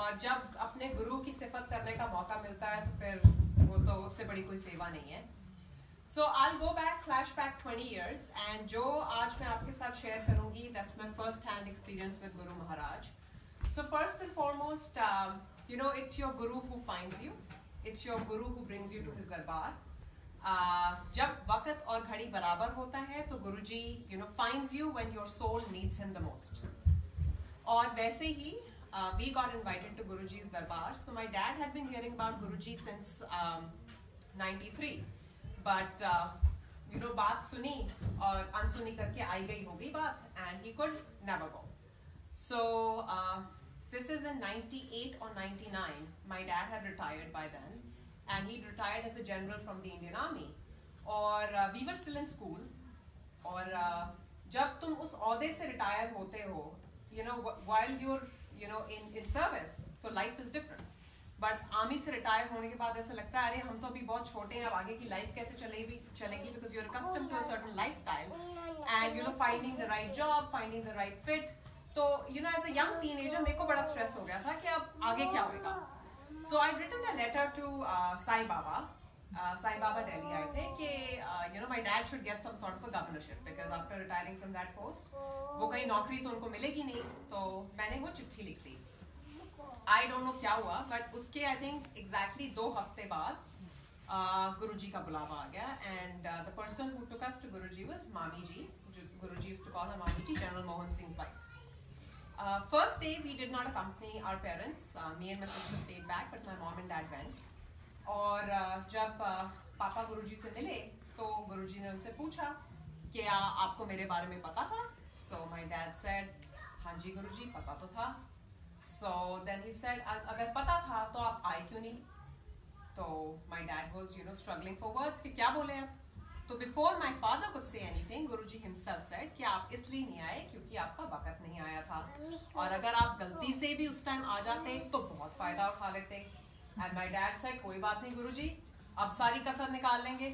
और जब अपने गुरु की सिफत करने का मौका मिलता है तो फिर वो तो उससे बड़ी कोई सेवा नहीं है. So I'll go back, flashback 20 years, and जो आज मैं आपके साथ share करूँगी, that's my first-hand experience with Guru Maharaj. So first and foremost, you know, it's your Guru who finds you. It's your Guru who brings you to his darbar. जब वक्त और घड़ी बराबर होता है तो गुरुजी you know finds you when your soul needs him the most. और वैसे ही we got invited to Guruji's darbar. So my dad had been hearing about Guruji since 93, but you know बात सुनी और अनसुनी करके आई गई हो गई बात, and he could never go. So this is in 98 or 99. My dad had retired by then. And he retired as a general from the Indian Army. और we were still in school. और जब तुम उस औहदे से retire होते हो, you know, while you're, you know, in service, तो life is different. But army से रिटायर होने के बाद ऐसा लगता है, अरे हम तो अभी बहुत छोटे हैं, अब आगे की life कैसे चलेगी? Because you're accustomed to a certain lifestyle, and you know, finding the right job, finding the right fit. तो you know, as a young teenager, मेरे को बड़ा stress हो गया था कि अब आगे क्या होगा? So I'd written a letter to Sai Baba, Delhi, I think, you know, my dad should get some sort of a governorship because after retiring from that post, वो कहीं नौकरी तो उनको मिलेगी नहीं, तो मैंने वो चिट्ठी लिख दी. I don't know क्या हुआ, but उसके I think exactly 2 हफ्ते बाद गुरुजी का बुलावा आ गया, and the person who took us to Guruji was Mami Ji. Guruji used to call her Mami Ji, General Mohan Singh's wife. First day we did not accompany our parents. Me and my sister stayed back, but my mom and dad went. और जब पापा गुरुजी से मिले तो गुरुजी ने उनसे पूछा क्या आपको मेरे बारे में पता था? So my dad said, हाँ जी गुरुजी पता तो था. So then he said, अगर पता था तो आप आए क्यों नहीं? तो my dad was you know struggling for words कि क्या बोले आप? तो before my father could say anything, Guruji himself said कि आप इसलिए नहीं आए क्योंकि आपका वक्त नहीं आया था, और अगर आप गलती से भी उस टाइम आ जाते तो बहुत फायदा उठा लेते. And my dad said कोई बात नहीं गुरुजी, अब सारी कसर निकाल लेंगे.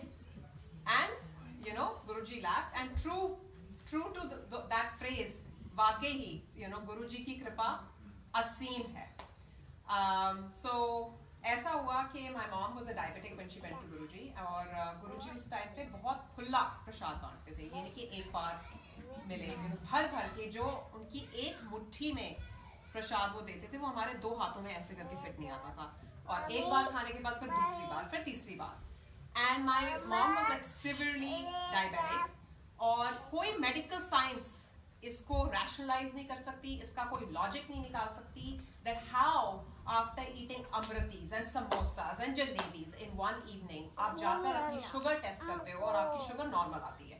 And you know Guruji laughed, and true to that phrase, वाकई ही you know गुरुजी की कृपा असीम है. So ऐसा हुआ कि my mom was a diabetic when she went to Guruji, और गुरुजी उस टाइम पे बहुत खुला प्रसाद बांटते थे, यानी कि एक बार मिले भर के जो उनकी एक मुट्ठी में प्रसाद वो देते थे, वो हमारे 2 हाथों में ऐसे करके फिट नहीं आता था, और एक बार खाने के बाद फिर दूसरी बार, फिर तीसरी बार. And my mom was like severely diabetic, और कोई मेडिकल साइंस इसको रैशनलाइज नहीं कर सकती, इसका कोई लॉजिक नहीं निकाल सकती that how after eating amratis and samosas and jalebis in one evening आप जाकर अपनी शुगर टेस्ट करते हो और आपकी शुगर नॉर्मल आती है.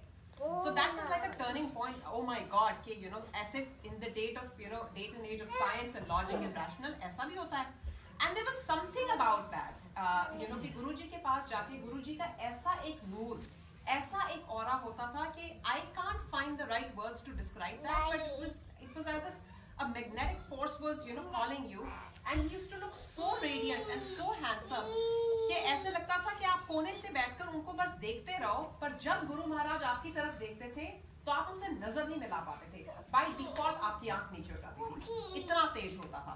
So that was like a turning point. Oh my God कि you know ऐसे in the date and age of science and logic and rational ऐसा भी होता है. And there was something about that you know कि गुरुजी के पास जाके गुरुजी का ऐसा एक नूर, ऐसा एक ऑरा होता था कि I can't find the right words to describe that, but it was as if a magnetic force was you know calling you, and he used to look so radiant and so handsome कि ऐसे लगता था कि आप कोने से बैठकर उनको बस देखते रहो, पर जब गुरु महाराज आपकी तरफ देखते थे तो आप उनसे नजर नहीं मिला पाते थे. By default आपकी आंख नीचे हो जाती थी, इतना तेज होता था.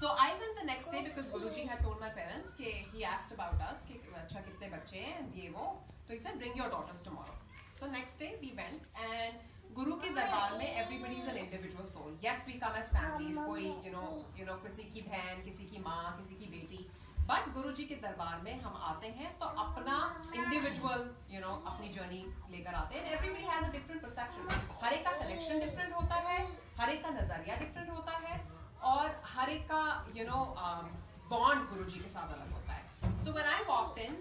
So I went the next day because Guruji had told my parents कि he asked about us कि अच्छा कितने बच्चे हैं ये वो, तो he said bring your daughters tomorrow. So next day we went, and गुरु के दरबार में everybody is an individual soul. Yes, we come as families. कोई you know किसी की बहन, किसी की माँ, किसी की बेटी. But गुरुजी के दरबार में हम आते हैं तो अपना individual you know अपनी journey लेकर आते हैं. Everybody has a different perception. हर एक का connection different होता है, हर एक का नजरिया different होता है, और हर एक का you know bond गुरुजी के साथ अलग होता है. So when I walked in,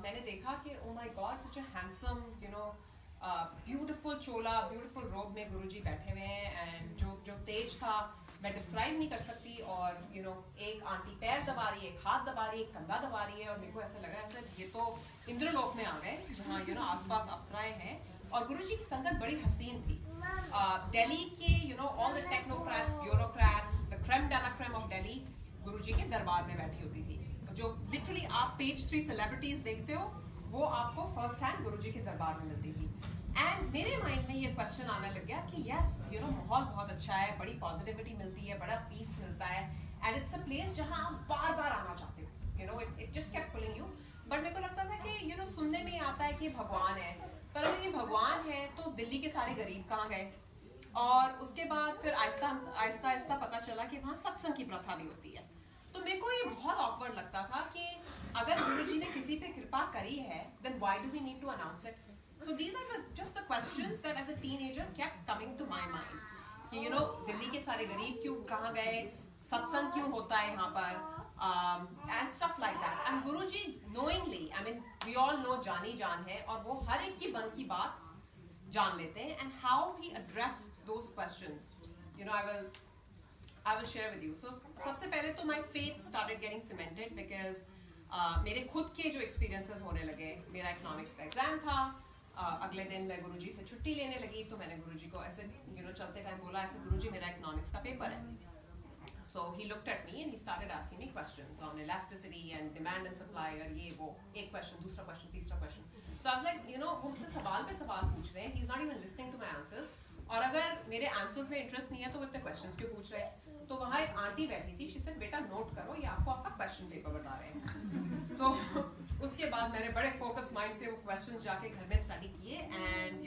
मैंने देखा कि oh my God, such a handsome you know beautiful Chola, beautiful रोब में गुरुजी बैठे हुए हैं, एंड जो तेज था मैं डिस्क्राइब नहीं कर सकती. और you know एक आंटी पैर दबा रही है, एक हाथ दबा रही है, एक कंधा दबा रही है, और मेरे को ऐसा लगा ऐसे ये तो इंद्रलोक में आ गए जहाँ you know आसपास अप्सराएं हैं. और गुरुजी की संगत बड़ी हसीन थी. दिल्ली के you know all the technocrats, bureaucrats, the creme de la creme of Delhi गुरुजी के दरबार में बैठी होती थी. जो लिटरली आप पेज 3 सेलिब्रिटीज देखते हो वो आपको फर्स्ट हैंड गुरुजी के दरबार में मिलती थी. एंड मेरे माइंड में ये क्वेश्चन आने लग गया कि यस यू नो माहौल बहुत अच्छा है, बड़ी पॉजिटिविटी मिलती है, बड़ा पीस मिलता है, and it's a place जहाँ आप बार बार आना चाहते हो, it just kept pulling you. But मेरे को लगता था कि सुनने में आता है कि भगवान है, पर अगर ये भगवान है तो दिल्ली के सारे गरीब कहाँ गए? और उसके बाद फिर आहिस्ता आहिस्ता पता चला कि वहाँ सत्संग की प्रथा भी होती है। तो मेरे को ये बहुत ऑकवर्ड लगता था कि अगर गुरुजी ने किसी पे कृपा करी है, then why do we need to announce it? So these are just the questions that as a teenager kept coming to my mind. कि दिल्ली के सारे गरीब क्यों कहाँ गए, सत्संग क्यों होता है यहाँ पर, and stuff like that. And Guruji knowingly, I mean we all know जानी जान है और वो हर एक की मन की बात जान लेते हैं, and how he addressed those questions, I will share with you. So सबसे पहले तो my faith started getting cemented because मेरे खुद के जो experiences होने लगे, मेरा economics का exam था, अगले दिन मैं गुरुजी से छुट्टी लेने लगी, तो मैंने गुरुजी को ऐसे चलते टाइम बोला ऐसे, गुरुजी मेरा economics का पेपर है. So he looked at me and he started asking me questions on elasticity and demand and supply और ये वो, एक question, दूसरा question, तीसरा question. So I was like, वो मुझसे सवाल पे सवाल पूछ रहे हैं, he's not even listening to my answers. और अगर मेरे आंसर्स में इंटरेस्ट नहीं है तो वो इतने क्वेश्चंस क्यों पूछ रहे हैं? तो वहाँ एक आंटी बैठी थी, शी सेड बेटा नोट करो, ये आपको आपका क्वेश्चन पेपर बता रहे हैं. So उसके बाद मैंने बड़े फोकस माइंड से वो क्वेश्चंस जाके घर में स्टडी किए, and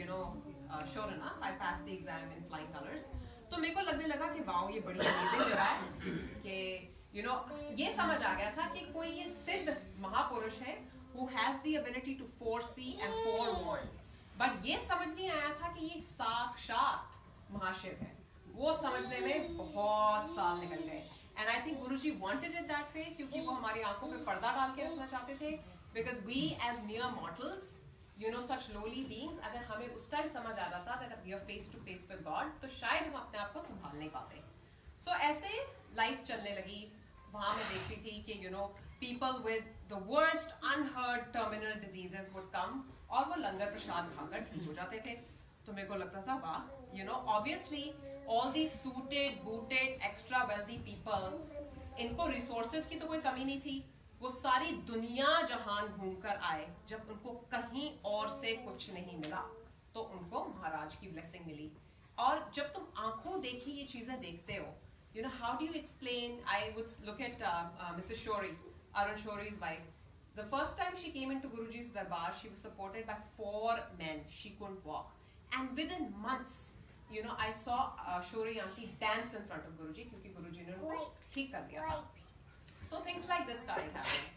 sure enough I pass the exam in flying colours. तो मेरे को लगने लगा कि वाओ ये बड़ी अमेजिंग जगह है, कि ये समझ आ गया था कि कोई ये सिद्ध महापुरुष है who has the ability to foresee and forewarn. But ये समझ नहीं आया था कि ये साक्षात महाशिव है. वो समझने में बहुत साल निकल गए. And I think Guruji wanted it that way, क्योंकि वो हमारी आंखों पे पर्दा डाल के रखना चाहते थे. Because we as mere mortals, such lowly beings, अगर हमें उस टाइम समझ आ जाता that we are face to face with God, तो शायद हम अपने आप को संभाल नहीं पाते. So ऐसे लाइफ चलने लगी. वहाँ मैं देखती थी कि people with the worst unheard terminal diseases would come, और वो लंगर प्रसाद खाकर ठीक हो जाते थे. तो मेरे को लगता था वाह, obviously all these suited, booted, extra wealthy people, इनको resources की तो कोई कमी नहीं थी. वो सारी दुनिया जहान घूमकर आए, जब उनको कहीं और से कुछ नहीं मिला तो उनको महाराज की blessing मिली. और जब तुम आंखों देखी ये चीजें देखते हो, how do you explain? I would look at Mrs. Shori, Arun Shori's wife. The first time she came into Guruji's darbar, she was supported by 4 men. She couldn't walk. And within months, I saw Shori auntie dance in front of Guruji, क्योंकि Guruji ने उनको ठीक कर दिया था. So things like this started happening.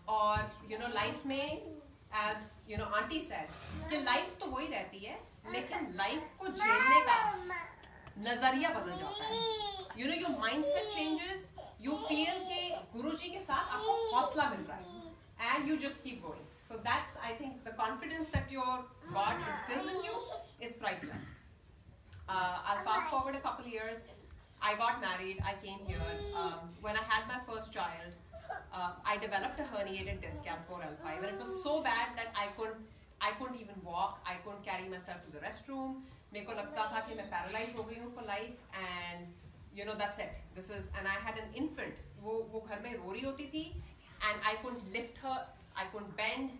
और life में, as auntie said, कि life तो वही रहती है, लेकिन life को झेलने का नजरिया बदल जाता है. Your mindset changes. You feel कि गुरुजी के साथ आपको हौसला मिल रहा है, and you just keep going. So that's, I think, the confidence that your God instills in you is priceless. I'll fast forward a couple years. I got married. I came here. When I had my first child, I developed a herniated disc, L4, L5, and it was so bad that I couldn't even walk. I couldn't carry myself to the restroom. मेरे को लगता था कि मैं paralyzed हो गई हूँ for life, and that's it. And I had an infant. वो घर में रो रही होती थी, and I couldn't lift her. I couldn't bend,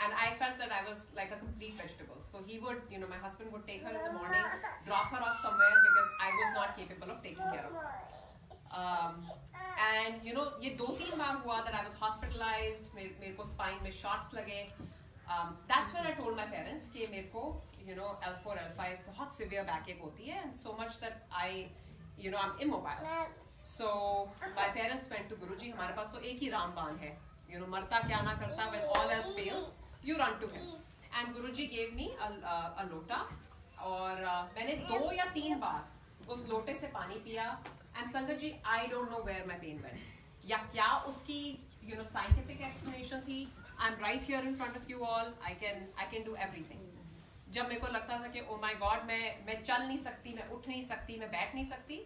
and I felt that I was like a complete vegetable. So he would, my husband would take her in the morning, drop her off somewhere because I was not capable of taking care of her. And ये 2-3 बार हुआ that I was hospitalized. मेरे को spine में shots लगे. That's when I told my parents कि मेरे को L4, L5 बहुत severe backache होती है, and so much that I'm immobile. So my parents went to Guruji. हमारे पास तो एक ही रामबाण है. मरता क्या ना करता, when all else fails, you run to him. And Guruji gave me a लोटा, और मैंने 2 या 3 बार उस लोटे से पानी पिया. And संगत जी, I don't know where my pain went. या क्या उसकी scientific explanation थी. I'm right here in front of you all. I can do everything. जब मेरे को लगता था कि oh my God, मैं चल नहीं सकती, मैं उठ नहीं सकती, मैं बैठ नहीं सकती.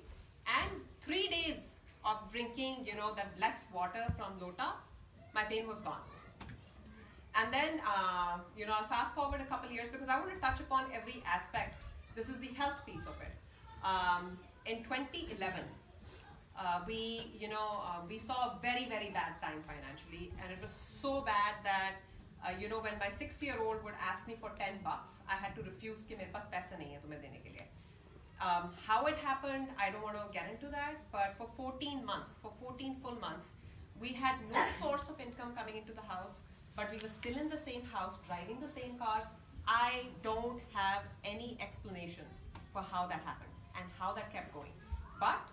And 3 days of drinking, that blessed water from lota, my pain was gone. And then, I'll fast forward a couple years because I want to touch upon every aspect. This is the health piece of it. In 2011, we saw a very, very bad time financially, and it was so bad that, when my 6-year-old would ask me for $10, I had to refuse कि मेरे पास पैसे नहीं है तुम्हें देने के लिए. How it happened, I don't want to get into that, but for 14 months, for 14 full months, we had no source of income coming into the house, but we were still in the same house, driving the same cars. I don't have any explanation for how that happened and how that kept going. But,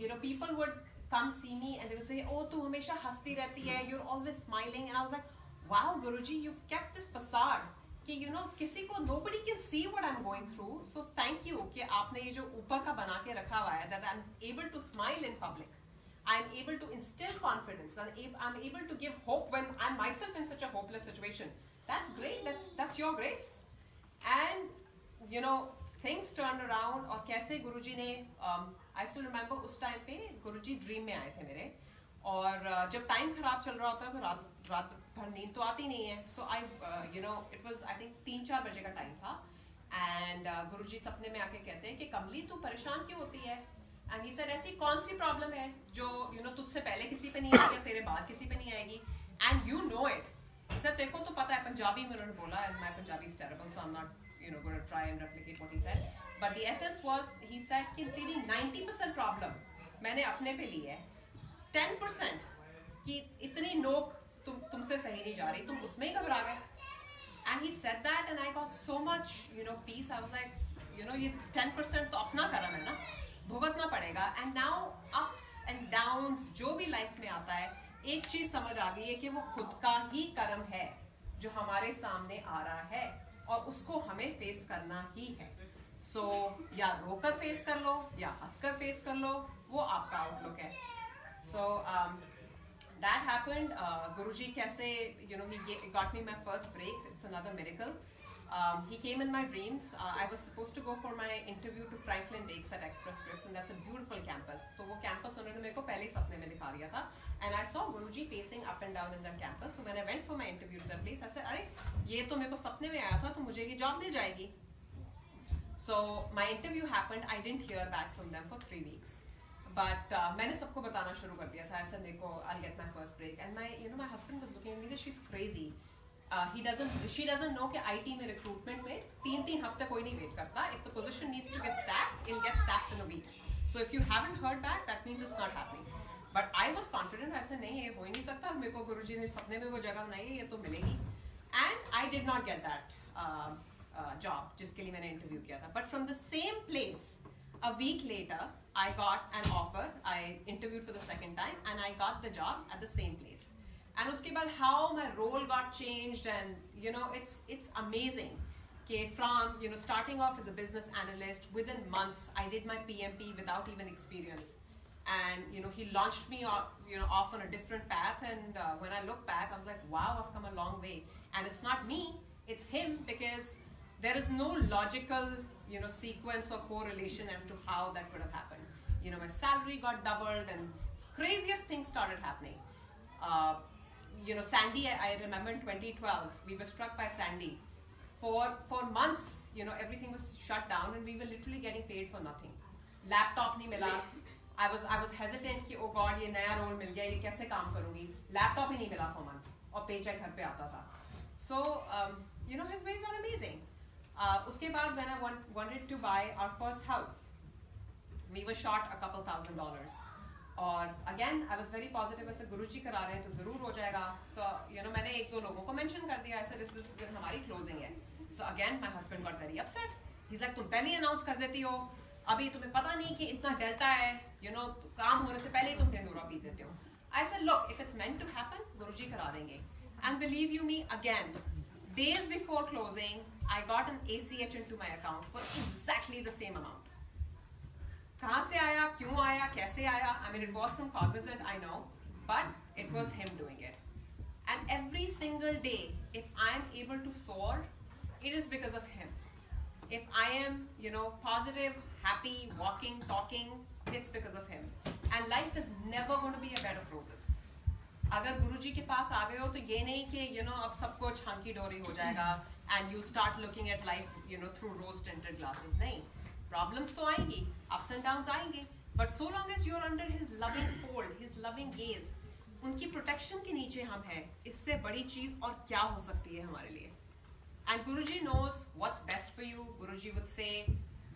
you know, people would come see me and they would say, oh, tu hamesha hasti rehti hai, you're always smiling. And I was like, wow, Guruji, you've kept this facade. कि you know किसी को nobody can see what I'm going through, so thank you कि आपने ये जो ऊपर का बना के रखा हुआ है, that I'm able to smile in public, I'm able to instill confidence, and I'm able to give hope when I'm myself in such a hopeless situation. That's great, that's your grace. And you know things turned around. और कैसे गुरुजी ने I still remember उस time पे गुरुजी dream में आए थे मेरे, और जब टाइम खराब चल रहा होता है तो रात भर नींद तो आती नहीं है. So I you know it was I think 3-4 बजे का टाइम था, एंड गुरुजी सपने में आके कहते हैं कि कमली तू परेशान क्यों होती है. एंड ही सेड ऐसी कौन सी प्रॉब्लम है जो यू नो तुझसे पहले किसी पे नहीं आई या तेरे बाद किसी पे नहीं आएगी, and you know it. Sir तेरे को तो पता है, पंजाबी में उन्होंने बोला, and my Punjabi is terrible so I am not you know gonna try and replicate what he said, but the essence was he said कि तेरी 90% प्रॉब्लम मैंने अपने पे ली है, 10% कि इतनी नोक तुमसे सही नहीं जा रही, तुम उसमें ही घबरा गए. And he said that and I got so much you know peace. I was like you know ये 10% तो अपना कर्म है ना, भुगतना पड़ेगा. And now ups and downs जो भी लाइफ में आता है, एक चीज समझ आ गई है कि वो खुद का ही कर्म है जो हमारे सामने आ रहा है, और उसको हमें फेस करना ही है. सो या रोकर फेस कर लो या हंसकर फेस कर लो, वो आपका आउटलुक है. सो that happened. Guruji kaise, you know, he got me my first break. It's another miracle. He came in my dreams. I was supposed to go for my interview to Franklin Lakes at Express Scripts, and that's a beautiful campus. तो वो campus उन्होंने मेरे को पहले ही सपने में दिखा दिया था, and I saw Guruji pacing up and down in that campus. So when I went for my interview to that place, I said, अरे ये तो मेरे को सपने में आया था, तो मुझे ये job मिल जाएगी. So my interview happened. I didn't hear back from them for 3 weeks. But मैंने सबको बताना शुरू कर दिया था, ऐसा मेरे को I'll get my first break, and my husband was looking at me that she's crazy. She doesn't know कि IT में recruitment में 3 हफ्ते कोई नहीं wait करता. If the position needs to get staffed, it'll get staffed in a week. So if you haven't heard back, that means it's not happening. But I was confident. ऐसे नहीं, ये हो ही नहीं सकता. मेरे को गुरुजी ने सपने में वो जगह बनाई है, ये तो मिलेगी. And I did not get that job जिसके लिए मैंने interview किया था. But from the same place, a week later, I got an offer. I interviewed for the second time, and I got the job at the same place. And उसके बाद how my role got changed, and you know it's amazing. Okay, from you know starting off as a business analyst, within months I did my PMP without even experience, and you know he launched me off on a different path. And when I look back, I was like, wow, I've come a long way. And it's not me, it's him, because there is no logical sequence or correlation as to how that could have happened. You know, my salary got doubled and craziest things started happening. You know, Sandy, I remember in 2012, we were struck by Sandy. For months, you know, everything was shut down and we were literally getting paid for nothing. Laptop nahi mila. I was hesitant कि oh God, ये नया role मिल गया, ये कैसे काम करूँगी? Laptop ही नहीं मिला for months और paycheck घर पे आता था. So, you know, his ways are amazing. उसके बाद when I wanted to buy our first house, we were short a couple $1,000. और again I was very positive, ऐसे गुरुजी करा रहे हैं तो ज़रूर हो जाएगा. So you know मैंने 1-2 लोगों को mention कर दिया, ऐसे this हमारी closing है. So again my husband got very upset. He's like, तुम पहले ही announce कर देती हो, अभी तुम्हें पता नहीं कि इतना डेल्टा है, you know काम होने से पहले ही तुम ढिंडोरा पी देते हो. I said, look, if it's meant to happen, गुरुजी करा देंगे. And believe you me, again, days before closing, I got an ACH into my account for exactly the same amount. कहाँ से आया, क्यों आया, कैसे आया? I mean, it was from Cognizant, I know, but it was him doing it. And every single day, if I'm able to soar, it is because of him. If I am, you know, positive, happy, walking, talking, it's because of him. And life is never going to be a bed of roses. अगर गुरुजी के पास आ गए हो तो ये नहीं कि you know अब सब कुछ hunky dory हो जाएगा and you'll start looking at life you know through rose tinted glasses. नहीं, problems तो आएंगी, ups and downs आएंगे, but so long as you're under his loving fold, his loving gaze, उनकी protection के नीचे हम हैं, इससे बड़ी चीज और क्या हो सकती है हमारे लिए. And Guruji knows what's best for you. Guruji would say,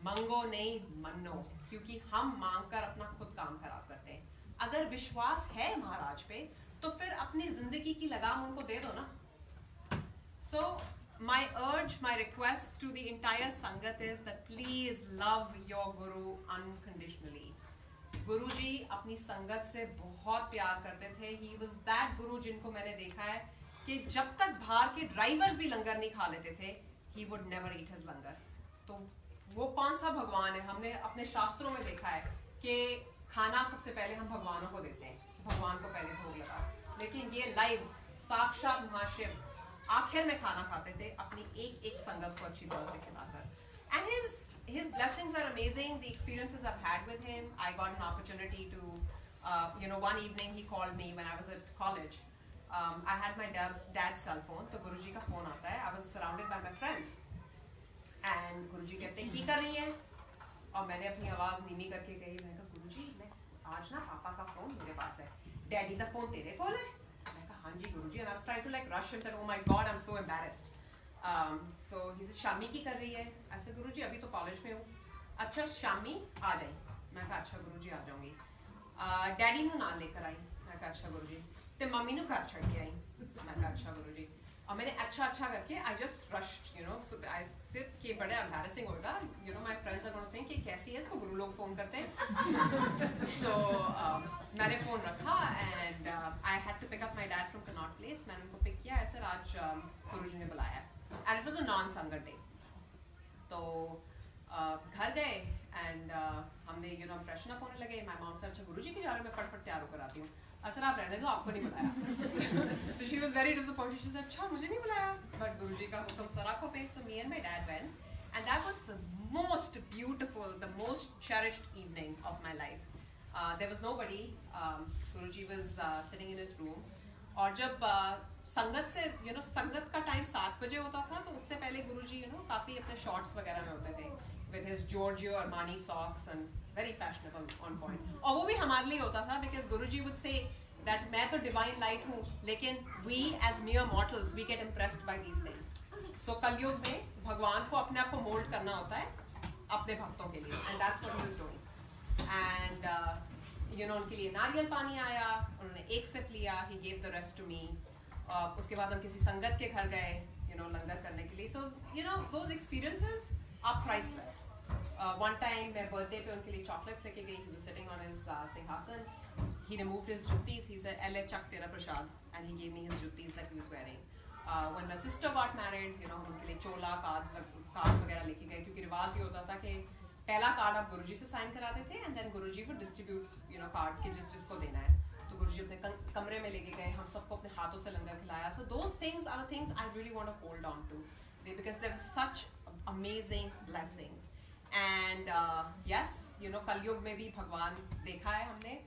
मंगो नहीं मन्नो, क्योंकि हम मांगकर अपना खुद काम खराब करते हैं। अगर विश्वास है महाराज पे तो फिर अपनी जिंदगी की लगाम उनको दे दो ना। So my urge, my request to the entire Sangat is that please love your Guru unconditionally. गुरु जी अपनी संगत से बहुत प्यार करते थे। He was that Guru जिनको मैंने देखा है कि जब तक बाहर के ड्राइवर्स भी लंगर नहीं खा लेते थे, he would never eat his लंगर। तो वो कौन सा भगवान है? हमने अपने शास्त्रों में देखा है कि खाना सबसे पहले हम भगवानों को देते हैं, भगवान को पहले भोग लगा। लेकिन ये लाइव साक्षात महाशिव आखिर में खाना खाते थे अपनी एक एक संगत को अच्छी तरह से खिलाकर। And his blessings are amazing. The experiences I've had with him, I got an opportunity to one evening he called me when I was at college. I had my dad's cell phone, तो गुरुजी का phone आता है। I was surrounded by my friends and गुरुजी कहते हैं की कर रही है, और मैंने अपनी आवाज नीमी करके कही, मैंने कहा गुरुजी मैं आज ना पापा का फोन मेरे पास है, डैडी का फोन तेरे कोल है? हाँ जी गुरुजी। and I was trying to like rush him that oh my god I'm so embarrassed. So he said Shami की कर रही है? ऐसे गुरुजी अभी तो कॉलेज में हूँ। अच्छा शामी आ जाए? मैं कहा अच्छा गुरुजी आ जाऊंगी। डैडी नू नाल लेकर आई? मैं कहा अच्छा गुरुजी। ते मम्मी नू घर छड़ के आई? मैं कहा अच्छा गुरुजी। और मैंने अच्छा करके I just rushed, so I said कि बड़े embarrassing होगा, my friends are going to think कि कैसी है, इसको गुरु लोग फोन करते हैं। So मैंने फोन रखा and I had to pick up my dad from Connaught Place. मैंने उनको पिक किया, ऐसे आज गुरुजी ने बुलाया and it was a non-Sangat day. तो घर गए and हमने freshen up होने लगे। My mom said अच्छा गुरुजी की जा रहे, मैं फटफट तैयार होकर आती हूँ। असर आप रहने दो, आपको नहीं बुलाया। So she was very disappointed. She said अच्छा मुझे नहीं बुलाया, but गुरुजी का हुक्म सर आंखों पे। So me and my dad went and that was the most beautiful, the most cherished evening of my life. There was nobody. Guruji was sitting in his room. और जब संगत से संगत का टाइम 7 बजे होता था, तो उससे पहले गुरुजी काफी अपने शॉर्ट्स वगैरह में होते थे with his Giorgio Armani socks and very fashionable on point. और वो भी हमारे लिए होता था because Guruji would say that मैं तो divine light हूँ, लेकिन we as mere mortals we get impressed by these things. So कलयुग में भगवान को अपने आप को मोल्ड करना होता है अपने भक्तों के लिए, and that's what he was doing. And उनके लिए नारियल पानी आया, उन्होंने एक सिप लिया, he gave the rest to me. उसके बाद हम किसी संगत के घर गए लंगर करने के लिए। So those experiences are priceless. One time मैं बर्थडे पे उनके लिए चॉकलेट्स लेके गई। He was sitting on his सिंहासन. He removed his juttis. He said "Elle chak tera prasad," and he gave me his juttis that he was wearing. When my sister got married, हम उनके लिए चोला card वगैरह लेके गए, क्योंकि रिवाज ये होता था कि पहला कार्ड आप गुरुजी से साइन कराते थे and then Guruji would distribute card के जिसको देना है। तो गुरुजी अपने कमरे में लेके गए, हम सबको अपने हाथों से लंगर खिलाया। So those things are the things I really want to hold on to, because there were such amazing blessings. And yes, कलयुग में भी भगवान देखा है हमने,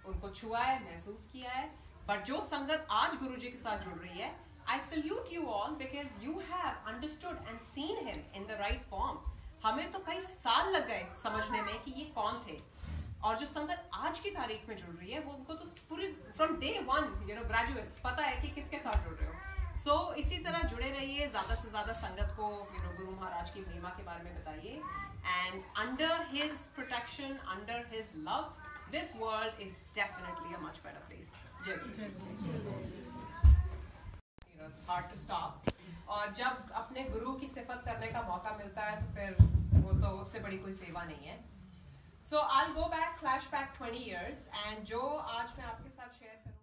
उनको छुआ है, महसूस किया है। बट जो संगत आज गुरुजी के साथ जुड़ रही है, I salute you all because you have understood and seen him in the right form. हमें तो कई साल लग गए समझने में कि ये कौन थे, और जो संगत आज की तारीख में जुड़ रही है, वो उनको तो पूरी फ्रॉम डे वन ग्रेजुएट्स पता है कि किसके साथ जुड़ रहे हो। So इसी तरह जुड़े रहिए, ज़्यादा से ज़्यादा संगत को गुरु महाराज की महिमा के बारे में बताइए, and under his protection, under his love, this world is definitely a much better place. It's hard to stop. और जब अपने गुरु की सिफत करने का मौका मिलता है, तो फिर वो तो उससे बड़ी कोई सेवा नहीं है। So I'll go back, flashback 20 years, and जो आज मैं आपके साथ शेयर करूँ